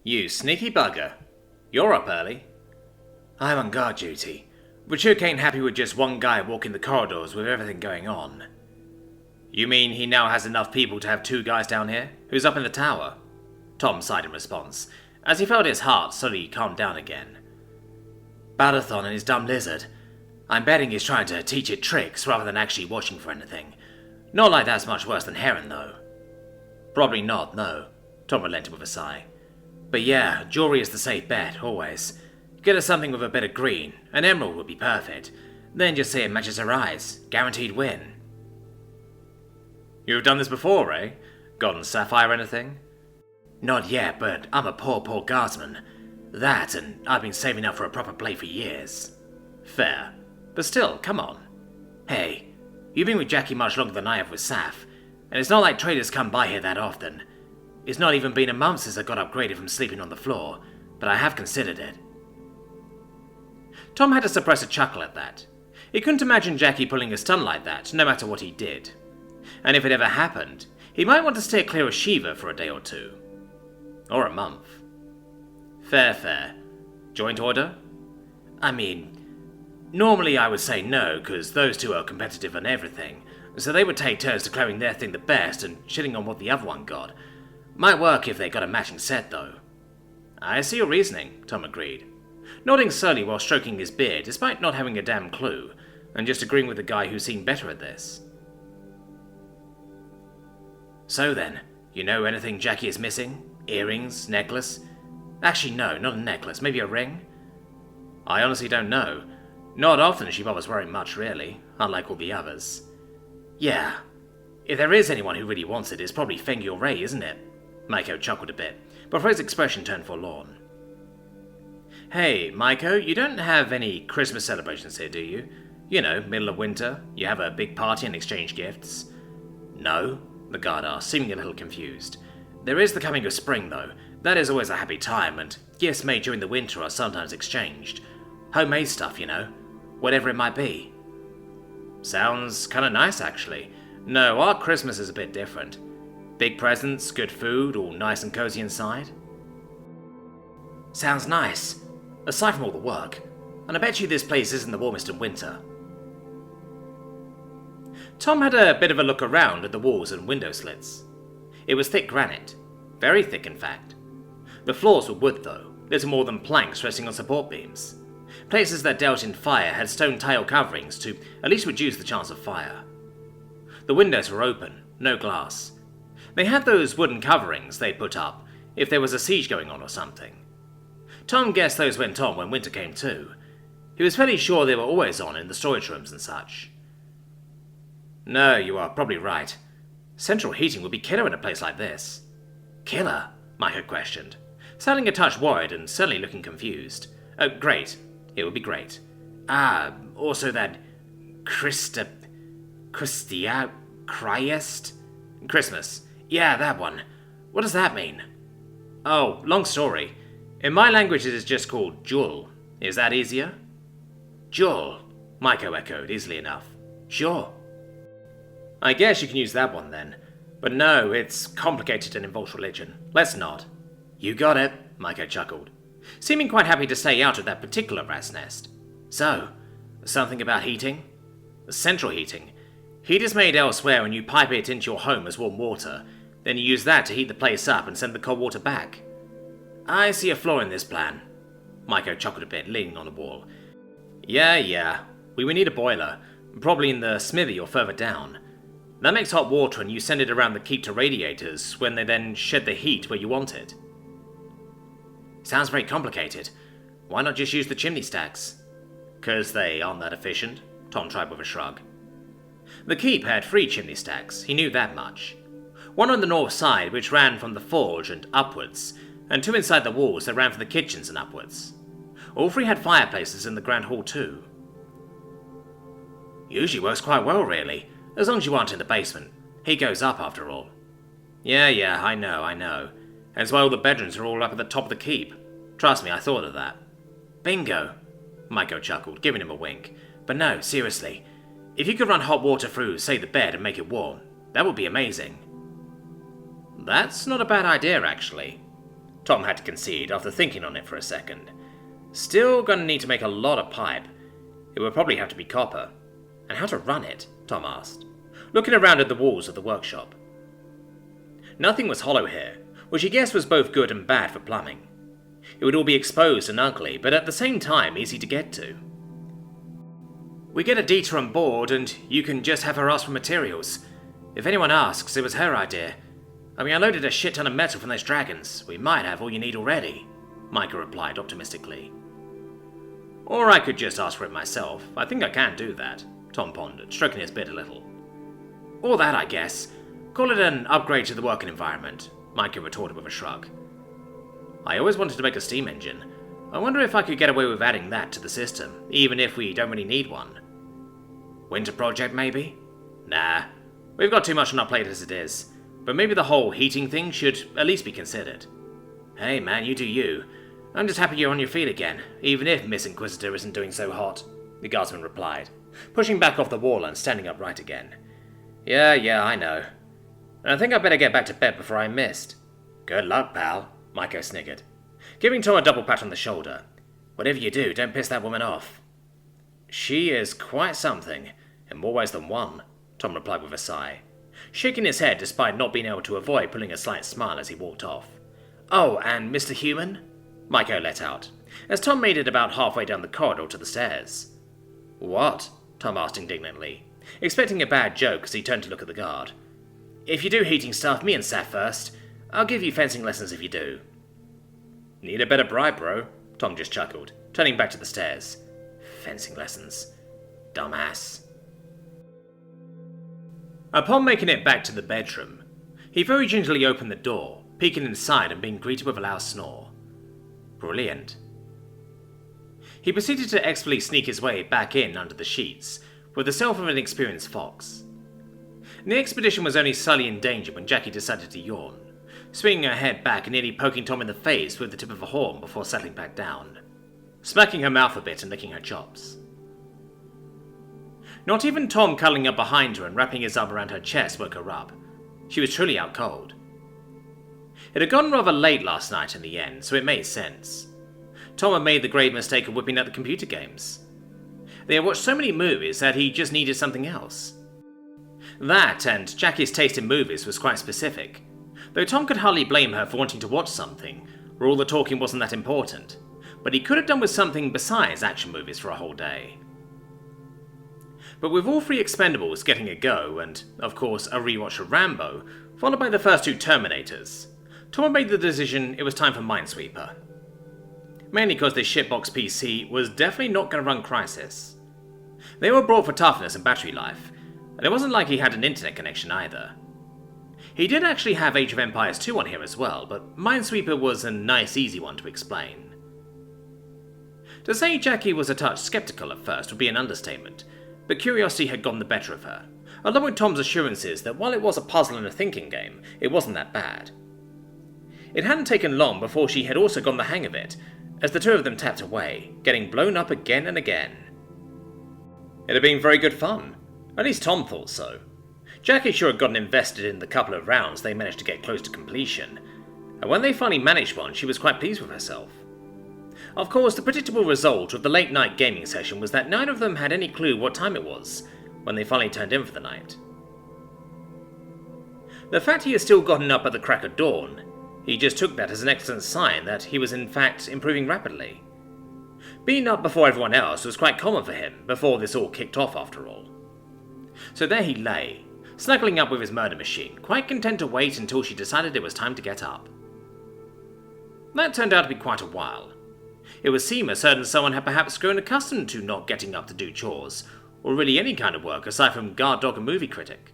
You sneaky bugger. You're up early. I'm on guard duty, but Tshirt ain't happy with just one guy walking the corridors with everything going on. You mean he now has enough people to have two guys down here? Who's up in the tower? Tom sighed in response, as he felt his heart slowly calm down again. Balathon and his dumb lizard. I'm betting he's trying to teach it tricks rather than actually watching for anything. Not like that's much worse than Heron, though. Probably not, no, Tom relented with a sigh. But yeah, jewelry is the safe bet, always. Get her something with a bit of green. An emerald would be perfect. Then just say it matches her eyes. Guaranteed win. You've done this before, eh? Gotten sapphire or anything? Not yet, but I'm a poor guardsman. That, and I've been saving up for a proper play for years. Fair. But still, come on. Hey, you've been with Jackie much longer than I have with Saf, and it's not like traders come by here that often. It's not even been a month since I got upgraded from sleeping on the floor, but I have considered it. Tom had to suppress a chuckle at that. He couldn't imagine Jackie pulling a stunt like that, no matter what he did. And if it ever happened, he might want to steer clear of Shiva for a day or two. Or a month. Fair. Joint order? I mean, normally I would say no, because those two are competitive on everything, so they would take turns declaring their thing the best and shitting on what the other one got. Might work if they got a matching set, though. I see your reasoning, Tom agreed, nodding slowly while stroking his beard despite not having a damn clue, and just agreeing with the guy who seemed better at this. So then, you know anything Jackie is missing? Earrings? Necklace? Actually no, not a necklace, maybe a ring? I honestly don't know. Not often she bothers wearing much, really, unlike all the others. Yeah, if there is anyone who really wants it, it's probably Feng or Ray, isn't it? Maiko chuckled a bit, before his expression turned forlorn. Hey, Maiko, you don't have any Christmas celebrations here, do you? You know, middle of winter, you have a big party and exchange gifts? No, the guard asked, seeming a little confused. There is the coming of spring, though. That is always a happy time, and gifts made during the winter are sometimes exchanged. Homemade stuff, you know. Whatever it might be. Sounds kinda nice, actually. No, our Christmas is a bit different. Big presents, good food, all nice and cozy inside. Sounds nice. Aside from all the work. And I bet you this place isn't the warmest in winter. Tom had a bit of a look around at the walls and window slits. It was thick granite. Very thick, in fact. The floors were wood, though, little more than planks resting on support beams. Places that dealt in fire had stone tile coverings to at least reduce the chance of fire. The windows were open, no glass. They had those wooden coverings they'd put up if there was a siege going on or something. Tom guessed those went on when winter came too. He was fairly sure they were always on in the storage rooms and such. No, you are probably right. Central heating would be killer in a place like this. Killer? Maiko questioned, sounding a touch worried and certainly looking confused. Great. It would be great. Also that Christ... Christmas. Yeah, that one. What does that mean? Oh, long story. In my language it is just called Jul. Is that easier? Jul, Maiko echoed, easily enough. Sure. I guess you can use that one then. But no, it's complicated and involves religion. Let's not. You got it, Maiko chuckled, seeming quite happy to stay out of that particular rat's nest. So, something about heating? Central heating. Heat is made elsewhere and you pipe it into your home as warm water. Then you use that to heat the place up and send the cold water back. I see a flaw in this plan. Maiko chuckled a bit, leaning on the wall. Yeah. We would need a boiler, probably in the smithy or further down. That makes hot water and you send it around the keep to radiators when they then shed the heat where you want it. Sounds very complicated. Why not just use the chimney stacks? 'Cause they aren't that efficient, Tom tried with a shrug. The keep had 3 chimney stacks, he knew that much. One on the north side, which ran from the forge and upwards, and 2 inside the walls that ran from the kitchens and upwards. All 3 had fireplaces in the grand hall too. Usually works quite well, really, as long as you aren't in the basement. Heat goes up, after all. Yeah, I know. That's why all the bedrooms are all up at the top of the keep. Trust me, I thought of that. Bingo, Maiko chuckled, giving him a wink. But no, seriously, if you could run hot water through, say, the bed and make it warm, that would be amazing. That's not a bad idea, actually. Tom had to concede after thinking on it for a second. Still gonna need to make a lot of pipe. It would probably have to be copper. And how to run it? Tom asked, looking around at the walls of the workshop. Nothing was hollow here, which he guessed was both good and bad for plumbing. It would all be exposed and ugly, but at the same time easy to get to. We get Adita on board, and you can just have her ask for materials. If anyone asks, it was her idea. I mean, I loaded a shit ton of metal from those dragons. We might have all you need already, Micah replied optimistically. Or I could just ask for it myself. I think I can do that, Tom pondered, stroking his beard a little. Or that, I guess. Call it an upgrade to the working environment, Micah retorted with a shrug. I always wanted to make a steam engine. I wonder if I could get away with adding that to the system, even if we don't really need one. Winter project, maybe? Nah, we've got too much on our plate as it is, but maybe the whole heating thing should at least be considered. Hey man, you do you. I'm just happy you're on your feet again, even if Miss Inquisitor isn't doing so hot, the guardsman replied, pushing back off the wall and standing upright again. Yeah, I know. And I think I'd better get back to bed before I'm missed. Good luck, pal, Micah sniggered, giving Tom a double pat on the shoulder. Whatever you do, don't piss that woman off. She is quite something, in more ways than one, Tom replied with a sigh, shaking his head despite not being able to avoid pulling a slight smile as he walked off. Oh, and Mr. Human? Micah let out, as Tom made it about halfway down the corridor to the stairs. What? Tom asked indignantly, expecting a bad joke as he turned to look at the guard. If you do heating stuff, me and Saf first. I'll give you fencing lessons if you do. Need a better bribe, bro, Tom just chuckled, turning back to the stairs. Fencing lessons. Dumbass. Upon making it back to the bedroom, he very gingerly opened the door, peeking inside and being greeted with a loud snore. Brilliant. He proceeded to expertly sneak his way back in under the sheets, with the self of an experienced fox. The expedition was only slightly in danger when Jackie decided to yawn, swinging her head back and nearly poking Tom in the face with the tip of a horn before settling back down, smacking her mouth a bit and licking her chops. Not even Tom cuddling up behind her and wrapping his arm around her chest woke her up. She was truly out cold. It had gone rather late last night in the end, so it made sense. Tom had made the grave mistake of whipping out the computer games. They had watched so many movies that he just needed something else. That, and Jackie's taste in movies was quite specific, though Tom could hardly blame her for wanting to watch something where all the talking wasn't that important, but he could have done with something besides action movies for a whole day. But with all three Expendables getting a go, and, of course, a rewatch of Rambo, followed by the first two Terminators, Tom had made the decision it was time for Minesweeper. Mainly because this shitbox PC was definitely not going to run Crysis. They were brought for toughness and battery life, and it wasn't like he had an internet connection either. He did actually have Age of Empires 2 on here as well, but Minesweeper was a nice easy one to explain. To say Jackie was a touch skeptical at first would be an understatement, but curiosity had gotten the better of her, along with Tom's assurances that while it was a puzzle and a thinking game, it wasn't that bad. It hadn't taken long before she had also gotten the hang of it, as the two of them tapped away, getting blown up again and again. It had been very good fun. At least Tom thought so. Jackie sure had gotten invested in the couple of rounds they managed to get close to completion, and when they finally managed one, she was quite pleased with herself. Of course, the predictable result of the late-night gaming session was that neither of them had any clue what time it was when they finally turned in for the night. The fact he had still gotten up at the crack of dawn, he just took that as an excellent sign that he was in fact improving rapidly. Being up before everyone else was quite common for him before this all kicked off after all. So there he lay, snuggling up with his murder machine, quite content to wait until she decided it was time to get up. That turned out to be quite a while. It would seem as certain someone had perhaps grown accustomed to not getting up to do chores, or really any kind of work aside from guard dog and movie critic.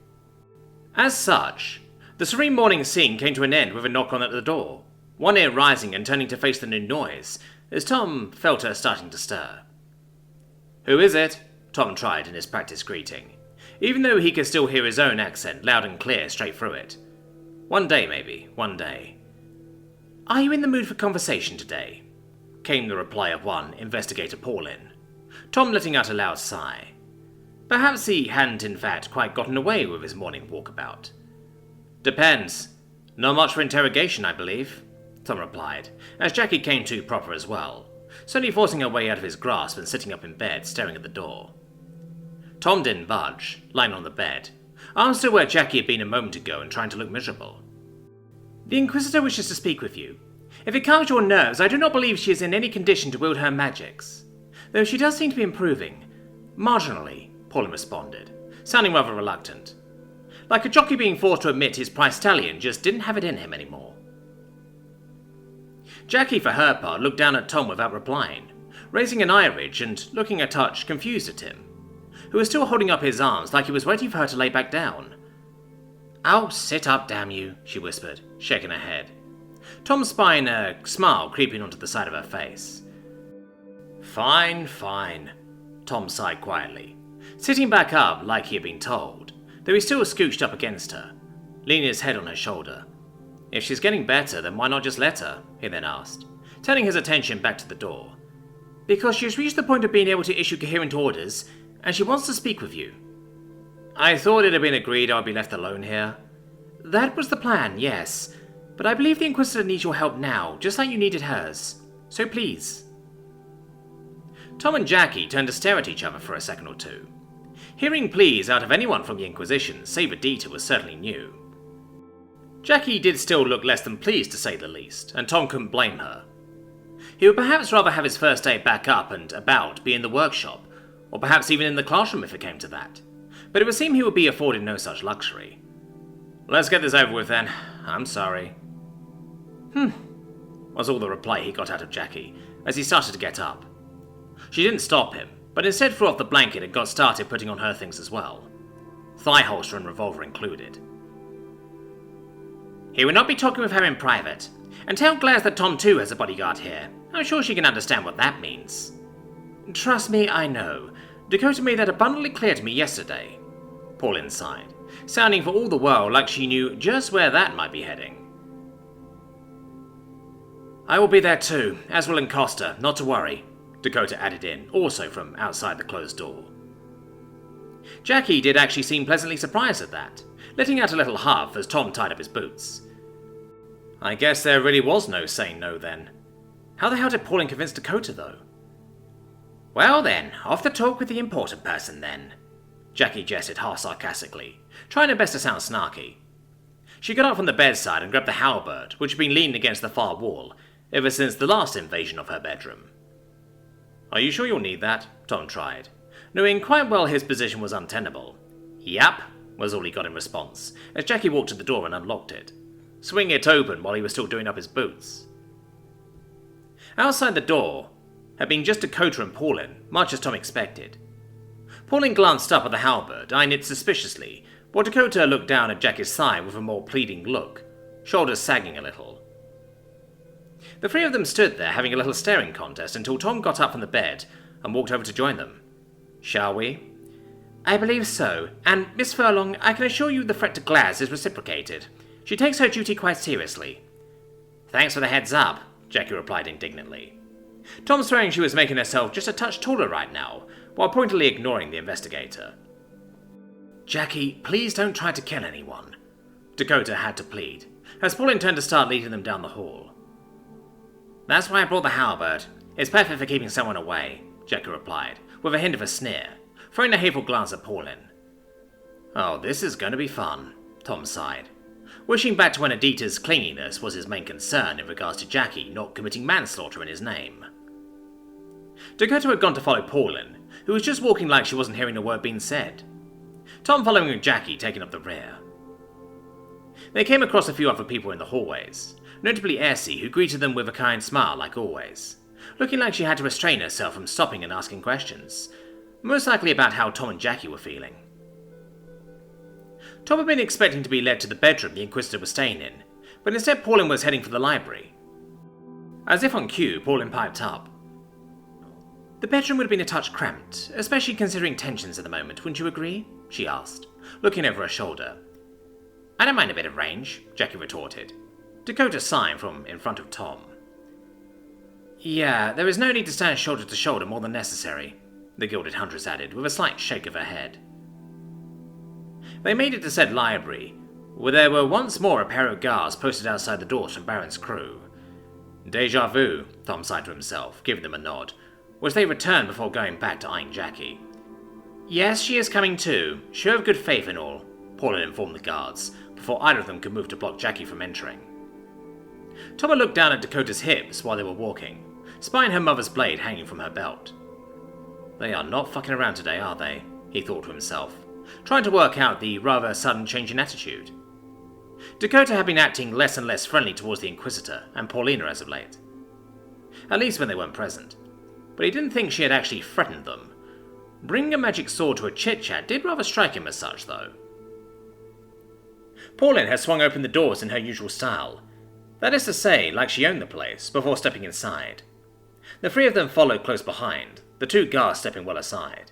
As such, the serene morning scene came to an end with a knock on at the door, one ear rising and turning to face the new noise, as Tom felt her starting to stir. "Who is it?" Tom tried in his practice greeting, even though he could still hear his own accent loud and clear straight through it. One day, maybe, one day. "Are you in the mood for conversation today?" came the reply of one Investigator Paulin, Tom letting out a loud sigh. Perhaps he hadn't in fact quite gotten away with his morning walkabout. "Depends. Not much for interrogation, I believe," Tom replied, as Jackie came to proper as well, slowly forcing her way out of his grasp and sitting up in bed, staring at the door. Tom didn't budge, lying on the bed, arms still where Jackie had been a moment ago and trying to look miserable. "The Inquisitor wishes to speak with you. If it calms your nerves, I do not believe she is in any condition to wield her magics. Though she does seem to be improving. Marginally," Paulin responded, sounding rather reluctant. Like a jockey being forced to admit his prize stallion just didn't have it in him anymore. Jackie, for her part, looked down at Tom without replying, raising an eyebridge and looking a touch confused at him, who was still holding up his arms like he was waiting for her to lay back down. "Oh, sit up, damn you," she whispered, shaking her head. Tom spied a smile creeping onto the side of her face. "Fine, fine," Tom sighed quietly, sitting back up like he had been told, though he still was scooched up against her, leaning his head on her shoulder. "If she's getting better, then why not just let her?" he then asked, turning his attention back to the door. "Because she's reached the point of being able to issue coherent orders, and she wants to speak with you." "I thought it had been agreed I would be left alone here." "That was the plan, yes. But I believe the Inquisitor needs your help now, just like you needed hers. So please." Tom and Jackie turned to stare at each other for a second or two. Hearing please out of anyone from the Inquisition, save Adita, was certainly new. Jackie did still look less than pleased, to say the least, and Tom couldn't blame her. He would perhaps rather have his first day back up and about be in the workshop, or perhaps even in the classroom if it came to that. But it would seem he would be afforded no such luxury. "Let's get this over with then. I'm sorry." Was all the reply he got out of Jackie, as he started to get up. She didn't stop him, but instead threw off the blanket and got started putting on her things as well. Thigh holster and revolver included. "He will not be talking with her in private. And tell Glass that Tom too has a bodyguard here. I'm sure she can understand what that means." "Trust me, I know. Dakota made that abundantly clear to me yesterday," Paulin sighed, sounding for all the world like she knew just where that might be heading. "I will be there too, as will Costa, not to worry," Dakota added in, also from outside the closed door. Jackie did actually seem pleasantly surprised at that, letting out a little huff as Tom tied up his boots. I guess there really was no saying no then. How the hell did Paulin convince Dakota though? "Well then, off to talk with the important person then," Jackie jested half sarcastically, trying her best to sound snarky. She got up from the bedside and grabbed the halberd, which had been leaning against the far wall ever since the last invasion of her bedroom. "Are you sure you'll need that?" Tom tried, knowing quite well his position was untenable. "Yep," was all he got in response, as Jackie walked to the door and unlocked it, swinging it open while he was still doing up his boots. Outside the door had been just Dakota and Paulin, much as Tom expected. Paulin glanced up at the halberd, eyeing it suspiciously, while Dakota looked down at Jackie's thigh with a more pleading look, shoulders sagging a little. The three of them stood there having a little staring contest until Tom got up from the bed and walked over to join them. "Shall we?" "I believe so, and Miss Furlong, I can assure you the threat to Glass is reciprocated. She takes her duty quite seriously." "Thanks for the heads up," Jackie replied indignantly. Tom swearing she was making herself just a touch taller right now, while pointedly ignoring the investigator. "Jackie, please don't try to kill anyone," Dakota had to plead, as Paulin turned to start leading them down the hall. "That's why I brought the halberd. It's perfect for keeping someone away," Jackie replied, with a hint of a sneer, throwing a hateful glance at Paulin. "Oh, this is going to be fun," Tom sighed, wishing back to when Adita's clinginess was his main concern in regards to Jackie not committing manslaughter in his name. Dakota had gone to follow Paulin, who was just walking like she wasn't hearing a word being said. Tom following with Jackie taking up the rear. They came across a few other people in the hallways, notably Essie, who greeted them with a kind smile like always, looking like she had to restrain herself from stopping and asking questions, most likely about how Tom and Jackie were feeling. Tom had been expecting to be led to the bedroom the Inquisitor was staying in, but instead Paulin was heading for the library. As if on cue, Paulin piped up. "The bedroom would have been a touch cramped, especially considering tensions at the moment, wouldn't you agree?" she asked, looking over her shoulder. "I don't mind a bit of range," Jackie retorted, Dakota sighing from in front of Tom. "Yeah, there is no need to stand shoulder to shoulder more than necessary," the Gilded Huntress added, with a slight shake of her head. They made it to said library, where there were once more a pair of guards posted outside the doors from Baron's crew, Deja vu, Tom sighed to himself, giving them a nod, which they returned before going back to eyeing Jackie. Yes, she is coming too. Show of good faith and all, Paulin informed the guards, before either of them could move to block Jackie from entering. Tom had looked down at Dakota's hips while they were walking, spying her mother's blade hanging from her belt. They are not fucking around today, are they? He thought to himself, trying to work out the rather sudden change in attitude. Dakota had been acting less and less friendly towards the Inquisitor and Paulina as of late. At least when they weren't present. But he didn't think she had actually threatened them. Bringing a magic sword to a chit-chat did rather strike him as such, though. Pauline had swung open the doors in her usual style. That is to say, like she owned the place, before stepping inside. The three of them followed close behind, the two guards stepping well aside.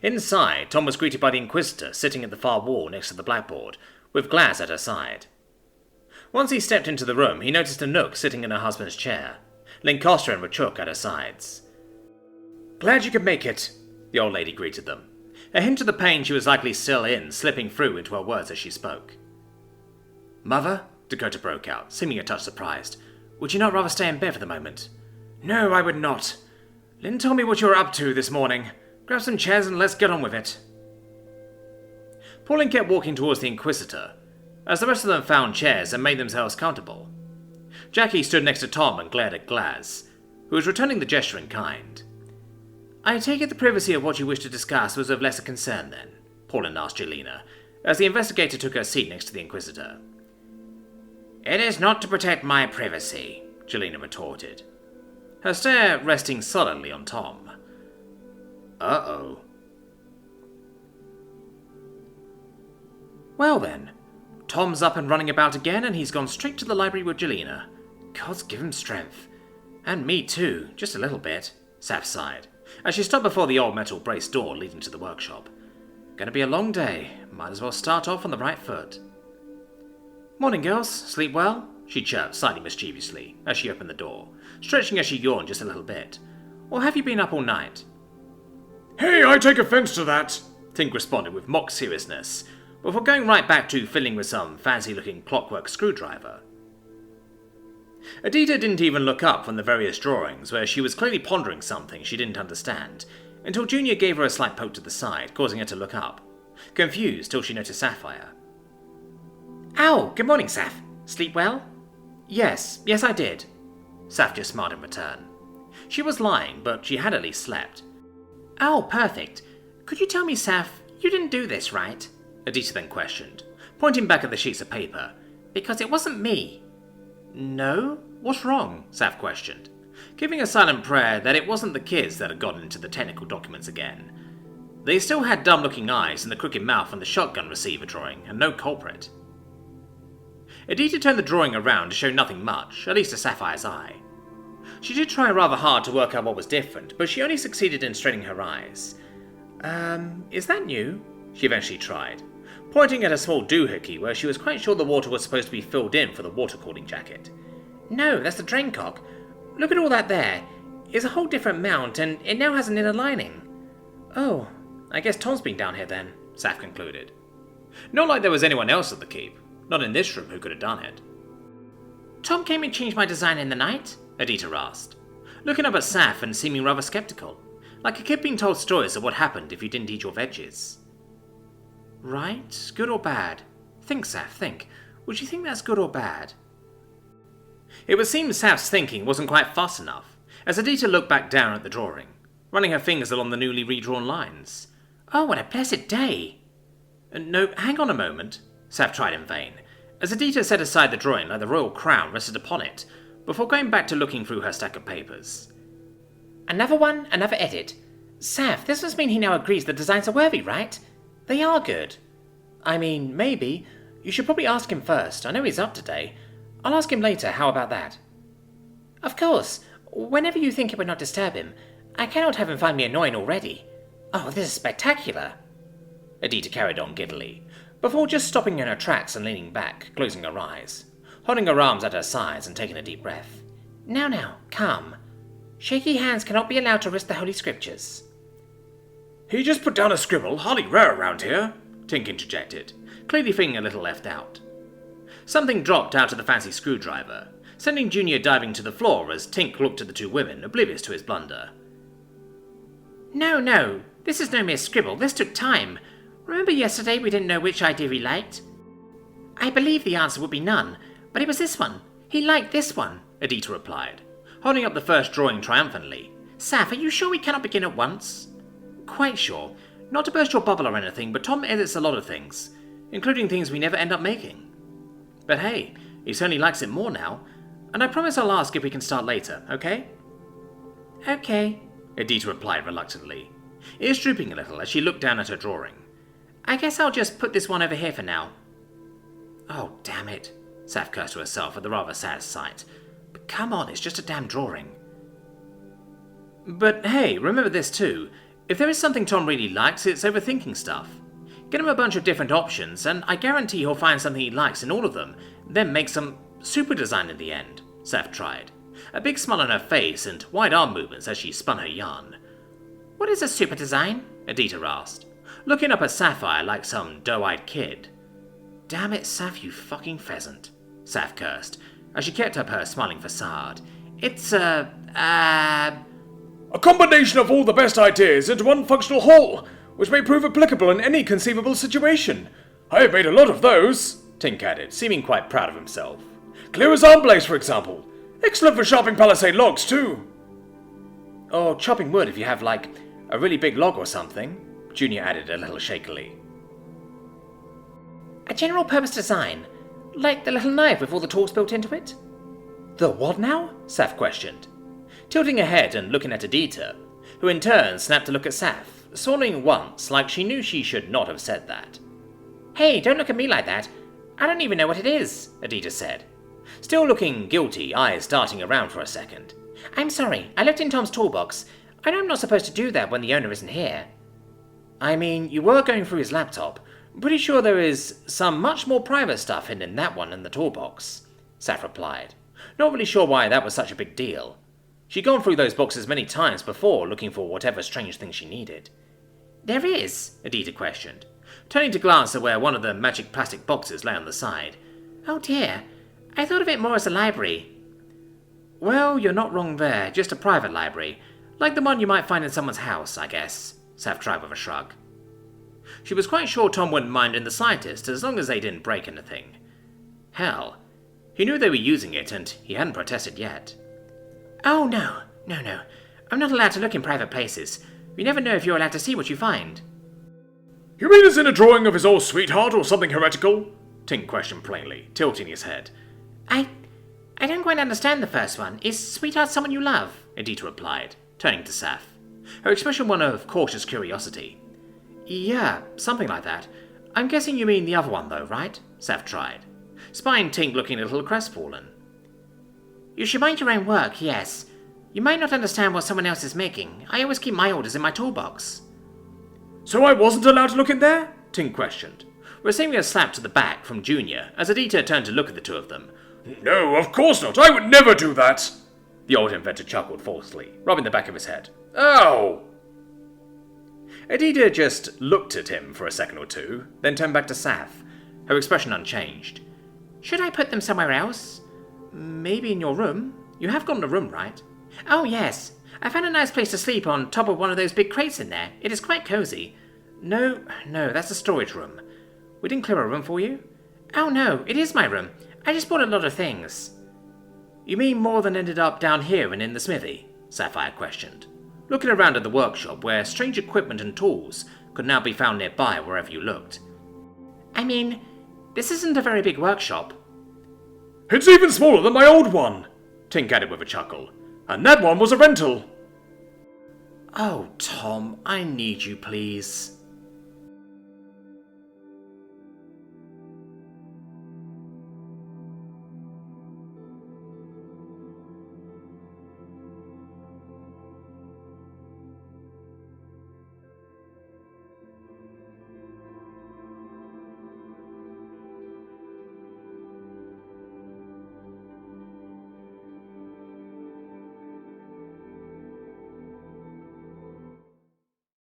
Inside, Tom was greeted by the Inquisitor sitting at the far wall next to the blackboard, with Glass at her side. Once he stepped into the room, he noticed Anouk sitting in her husband's chair, Lincosta and Rachuk at her sides. "Glad you could make it," the old lady greeted them, a hint of the pain she was likely still in slipping through into her words as she spoke. "Mother," Dakota broke out, seeming a touch surprised, "would you not rather stay in bed for the moment?" "No, I would not. Lynn told me what you were up to this morning. Grab some chairs and let's get on with it." Pauline kept walking towards the Inquisitor, as the rest of them found chairs and made themselves comfortable. Jackie stood next to Tom and glared at Glaz, who was returning the gesture in kind. "I take it the privacy of what you wish to discuss was of lesser concern, then?" Pauline asked Jelena, as the investigator took her seat next to the Inquisitor. "It is not to protect my privacy," Jelena retorted, her stare resting solidly on Tom. Uh-oh. Well then, Tom's up and running about again, and he's gone straight to the library with Jelena. God's give him strength. And me too, just a little bit, Saf sighed, as she stopped before the old metal brace door leading to the workshop. Gonna be a long day, might as well start off on the right foot. "Morning, girls. Sleep well?" she chirped slightly mischievously as she opened the door, stretching as she yawned just a little bit. "Or have you been up all night?" "Hey, I take offense to that," Tink responded with mock seriousness, before going right back to fiddling with some fancy-looking clockwork screwdriver. Adita didn't even look up from the various drawings, where she was clearly pondering something she didn't understand, until Junior gave her a slight poke to the side, causing her to look up, confused till she noticed Sapphire. "Ow, good morning, Saf. Sleep well?" Yes, I did." Saf just smiled in return. She was lying, but she had at least slept. "Oh, perfect. Could you tell me, Saf, you didn't do this, right?" Adita then questioned, pointing back at the sheets of paper. "Because it wasn't me." "No? What's wrong?" Saf questioned, giving a silent prayer that it wasn't the kids that had gotten into the technical documents again. They still had dumb-looking eyes and the crooked mouth and the shotgun receiver drawing, and no culprit. Adita turned the drawing around to show nothing much, at least to Sapphire's eye. She did try rather hard to work out what was different, but she only succeeded in straining her eyes. Is that new?" she eventually tried, pointing at a small doohickey where she was quite sure the water was supposed to be filled in for the water cooling jacket. "No, that's the drain cock. Look at all that there. It's a whole different mount, and it now has an inner lining." "Oh, I guess Tom's been down here then," Saf concluded. Not like there was anyone else at the keep, not in this room who could have done it. "Tom came and changed my design in the night?" Adita asked, looking up at Saf and seeming rather skeptical, like a kid being told stories of what happened if you didn't eat your veggies. "Right? Good or bad? Think, Saf, think. Would you think that's good or bad?" It would seem Saf's thinking wasn't quite fast enough, as Adita looked back down at the drawing, running her fingers along the newly redrawn lines. "Oh, what a blessed day!" "No, hang on a moment," Saf tried in vain, as Adita set aside the drawing like the royal crown rested upon it, before going back to looking through her stack of papers. "Another one, another edit. Saf, this must mean he now agrees the designs are worthy, right? They are good. I mean, maybe. You should probably ask him first. I know he's up today. I'll ask him later, how about that?" "Of course. Whenever you think it would not disturb him. I cannot have him find me annoying already. Oh, this is spectacular." Adita carried on giddily, before just stopping in her tracks and leaning back, closing her eyes, holding her arms at her sides and taking a deep breath. Now, calm. Shaky hands cannot be allowed to risk the Holy Scriptures." "He just put down a scribble, hardly rare around here," Tink interjected, clearly feeling a little left out. Something dropped out of the fancy screwdriver, sending Junior diving to the floor as Tink looked at the two women, oblivious to his blunder. No, this is no mere scribble, this took time. Remember yesterday we didn't know which idea he liked? I believe the answer would be none, but it was this one. He liked this one, Adita replied, holding up the first drawing triumphantly. Saf, are you sure we cannot begin at once? Quite sure. Not to burst your bubble or anything, but Tom edits a lot of things, including things we never end up making. But hey, he certainly likes it more now, and I promise I'll ask if we can start later, okay? Okay, Adita replied reluctantly, ears drooping a little as she looked down at her drawing. I guess I'll just put this one over here for now. Oh, damn it, Saf cursed to herself at the rather sad sight. But come on, it's just a damn drawing. But hey, remember this too. If there is something Tom really likes, it's overthinking stuff. Get him a bunch of different options, and I guarantee he'll find something he likes in all of them, then make some super design in the end, Saf tried, a big smile on her face and wide arm movements as she spun her yarn. What is a super design? Adita asked, looking up at Sapphire like some doe-eyed kid. Damn it, Saf, you fucking pheasant, Saf cursed, as she kept up her smiling facade. It's a combination of all the best ideas into one functional whole, which may prove applicable in any conceivable situation. I have made a lot of those, Tink added, seeming quite proud of himself. Clear as arm blades, for example. Excellent for sharpening palisade logs, too. Or chopping wood if you have, like, a really big log or something, Junior added a little shakily. A general purpose design, like the little knife with all the tools built into it? The what now? Saf questioned, tilting her head and looking at Adita, who in turn snapped a look at Saf, swallowing once like she knew she should not have said that. Hey, don't look at me like that. I don't even know what it is, Adita said, still looking guilty, eyes darting around for a second. I'm sorry, I looked in Tom's toolbox. I know I'm not supposed to do that when the owner isn't here. I mean, you were going through his laptop. I'm pretty sure there is some much more private stuff hidden in that one in the toolbox, Saf replied, not really sure why that was such a big deal. She'd gone through those boxes many times before looking for whatever strange thing she needed. There is? Adita questioned, turning to glance at where one of the magic plastic boxes lay on the side. Oh dear, I thought of it more as a library. Well, you're not wrong there, just a private library, like the one you might find in someone's house, I guess, Saf tried with a shrug. She was quite sure Tom wouldn't mind in the slightest, as long as they didn't break anything. Hell, he knew they were using it, and he hadn't protested yet. Oh no, I'm not allowed to look in private places. You never know if you're allowed to see what you find. You mean as in a drawing of his old sweetheart or something heretical? Tink questioned plainly, tilting his head. I don't quite understand the first one. Is sweetheart someone you love? Adita replied, turning to Saf, her expression one of cautious curiosity. Yeah, something like that. I'm guessing you mean the other one though, right? Saf tried, spying Tink looking a little crestfallen. You should mind your own work, yes. You might not understand what someone else is making. I always keep my orders in my toolbox. So I wasn't allowed to look in there? Tink questioned, receiving a slap to the back from Junior as Adita turned to look at the two of them. No, of course not. I would never do that. The old inventor chuckled falsely, rubbing the back of his head. Ow! Adita just looked at him for a second or two, then turned back to Saf, her expression unchanged. Should I put them somewhere else? Maybe in your room. You have got a room, right? Oh, yes. I found a nice place to sleep on top of one of those big crates in there. It is quite cozy. No, that's a storage room. We didn't clear a room for you? Oh, no, it is my room. I just bought a lot of things. You mean more than ended up down here and in the smithy? Sapphire questioned, looking around at the workshop where strange equipment and tools could now be found nearby wherever you looked. I mean, this isn't a very big workshop. It's even smaller than my old one, Tink added with a chuckle. And that one was a rental. Oh, Tom, I need you, please.